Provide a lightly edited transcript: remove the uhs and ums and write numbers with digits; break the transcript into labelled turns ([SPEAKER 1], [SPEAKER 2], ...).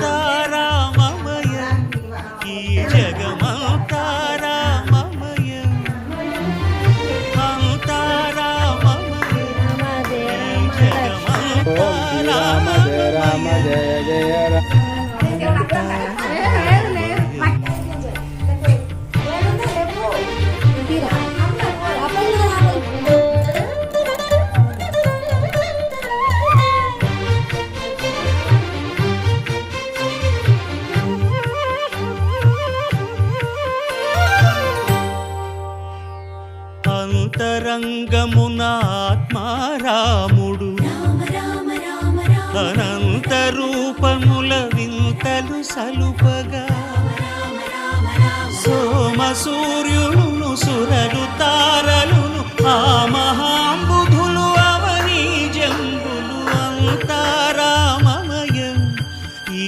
[SPEAKER 1] అంతా రామమయం ఈ జగమంతా రామమయం అంతా రామమయం ఈ జగమంతా రామమయం అంతరంగమున ఆత్మారాముడు అనంత రూపముల వింతలు సలుపగా సోమ సూర్యులను సురలు తార